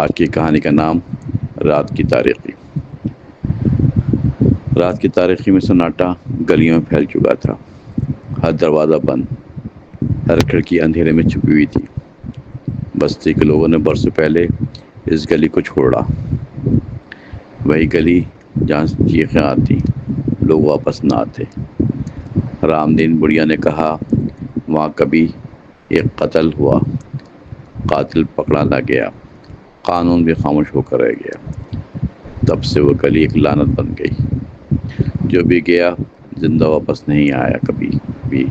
آج کی کہانی کا نام رات کی تاریخی۔ رات کی تاریخی میں سناٹا گلیوں میں پھیل چکا تھا۔ ہر دروازہ بند، ہر کھڑکی اندھیرے میں چھپی ہوئی تھی۔ بستی کے لوگوں نے برسوں پہلے اس گلی کو چھوڑا، وہی گلی جہاں چیخیں آتی، لوگ واپس نہ آتے۔ رام دین بڑھیا نے کہا، وہاں کبھی ایک قتل ہوا، قاتل پکڑا نہ گیا، قانون بھی خاموش ہو کر رہ گیا۔ تب سے وہ گلی ایک لعنت بن گئی۔ جو بھی گیا زندہ واپس نہیں آیا کبھی بھی۔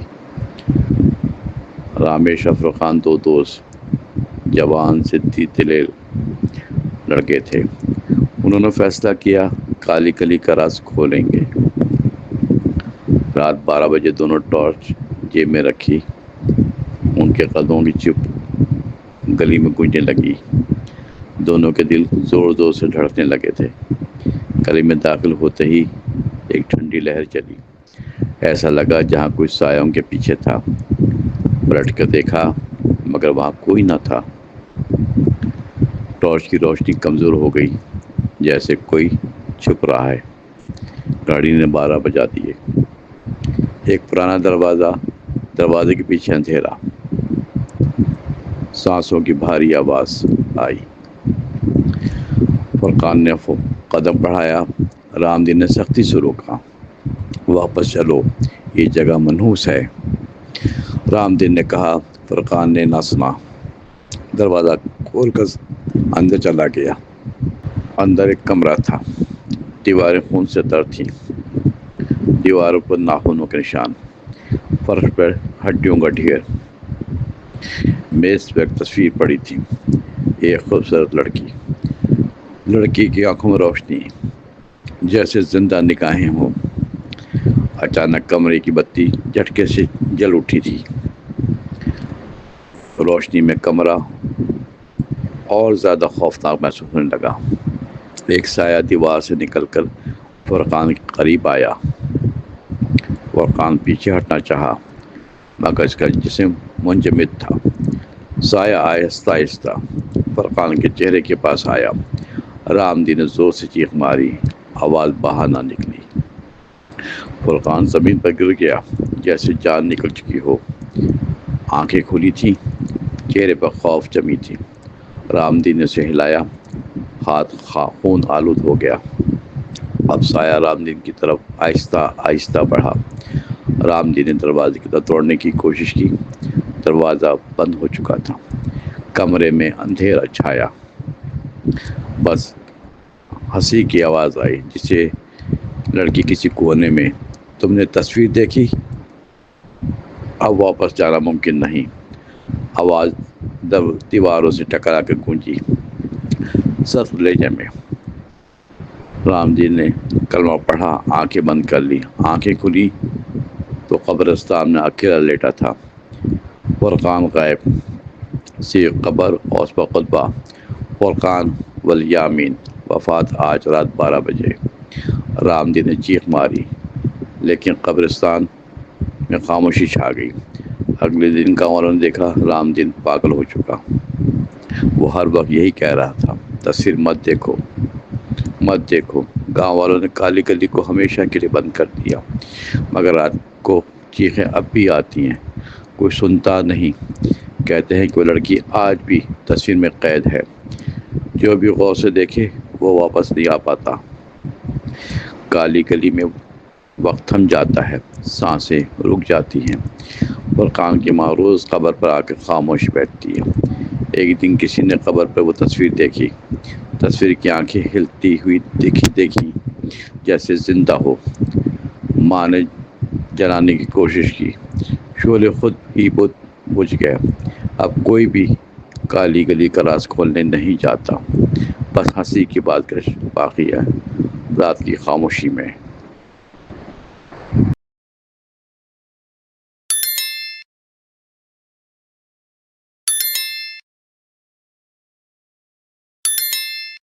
رامیش اور فرقان دو دوست، جوان سدھی دلیر لڑکے تھے۔ انہوں نے فیصلہ کیا کالی گلی کا راز کھولیں گے۔ رات 12 بجے دونوں ٹارچ جیب میں رکھی، ان کے قدموں کی چپ گلی میں گونجنے لگی۔ دونوں کے دل زور زور سے دھڑکنے لگے تھے۔ گلی میں داخل ہوتے ہی ایک ٹھنڈی لہر چلی۔ ایسا لگا جہاں کوئی سایہ ان کے پیچھے تھا۔ پلٹ کر دیکھا مگر وہاں کوئی نہ تھا۔ ٹارچ کی روشنی کمزور ہو گئی، جیسے کوئی چھپ رہا ہے۔ گاڑی نے 12 بجا دیے۔ ایک پرانا دروازے کے پیچھے اندھیرا، سانسوں کی بھاری آواز آئی۔ فرقان نے قدم بڑھایا۔ رام دین نے سختی سے روکا۔ واپس چلو، یہ جگہ منحوس ہے، رام دین نے کہا۔ فرقان نے نہ سنا۔ دروازہ کھول کر اندر چلا گیا۔ اندر ایک کمرہ تھا۔ دیواریں خون سے تر تھیں، دیواروں پر ناخنوں کے نشان، فرش پر ہڈیوں کا ڈھیر۔ میز پر ایک تصویر پڑی تھی، ایک خوبصورت لڑکی کی آنکھوں میں روشنی، جیسے زندہ نگاہیں ہوں۔ اچانک کمرے کی بتی جھٹکے سے جل اٹھی تھی۔ روشنی میں کمرہ اور زیادہ خوفناک محسوس ہونے لگا۔ ایک سایہ دیوار سے نکل کر فرقان کے قریب آیا۔ فرقان پیچھے ہٹنا چاہا مگر اس کا جسم منجمد تھا۔ سایہ آہستہ آہستہ فرقان کے چہرے کے پاس آیا۔ رام دین نے زور سے چیخ ماری، آواز باہر نہ نکلی۔ فرقان زمین پر گر گیا جیسے جان نکل چکی ہو۔ آنکھیں کھلی تھیں، چہرے پر خوف جمی تھی۔ رام دین نے اسے ہلایا، ہاتھ خون آلود ہو گیا۔ اب سایہ رام دین کی طرف آہستہ آہستہ بڑھا۔ رام دین نے دروازے کی طرف توڑنے کی کوشش کی۔ دروازہ بند ہو چکا تھا۔ کمرے میں اندھیرا چھایا۔ بس ہنسی کی آواز آئی، جسے لڑکی کسی کونے میں، تم نے تصویر دیکھی؟ اب واپس جانا ممکن نہیں۔ آواز دیواروں سے ٹکرا کر گونجی۔ سر لے جمے۔ رام جی نے کلمہ پڑھا، آنکھیں بند کر لی۔ آنکھیں کھلی تو قبرستان میں اکیلا لیٹا تھا۔ فرقان غائب، صرف قبر اور اس پر خطبہ، فرقان والیامین، وفات آج رات 12 بجے۔ رام جی نے چیخ ماری، لیکن قبرستان میں خاموشی چھا گئی۔ اگلے دن گاؤں والوں نے دیکھا رام دین پاگل ہو چکا۔ وہ ہر وقت یہی کہہ رہا تھا، تصویر مت دیکھو، مت دیکھو۔ گاؤں والوں نے کالی گلی کو ہمیشہ کے لیے بند کر دیا، مگر رات کو چیخیں اب بھی آتی ہیں، کوئی سنتا نہیں۔ کہتے ہیں کہ وہ لڑکی آج بھی تصویر میں قید ہے، جو بھی غور سے دیکھے وہ واپس نہیں آ پاتا۔ کالی گلی میں وقت تھم جاتا ہے، سانسیں رک جاتی ہیں۔ فرقان کی ماں روز قبر پر آ کے خاموش بیٹھتی ہے۔ ایک دن کسی نے قبر پر وہ تصویر دیکھی۔ تصویر کی آنکھیں ہلتی ہوئی دیکھی جیسے زندہ ہو۔ ماں نے جلانے کی کوشش کی، شعلے خود ہی بجھ گئے۔ اب کوئی بھی کالی گلی کا راز کھولنے نہیں جاتا، بس ہنسی کی بات باقی ہے رات کی خاموشی میں۔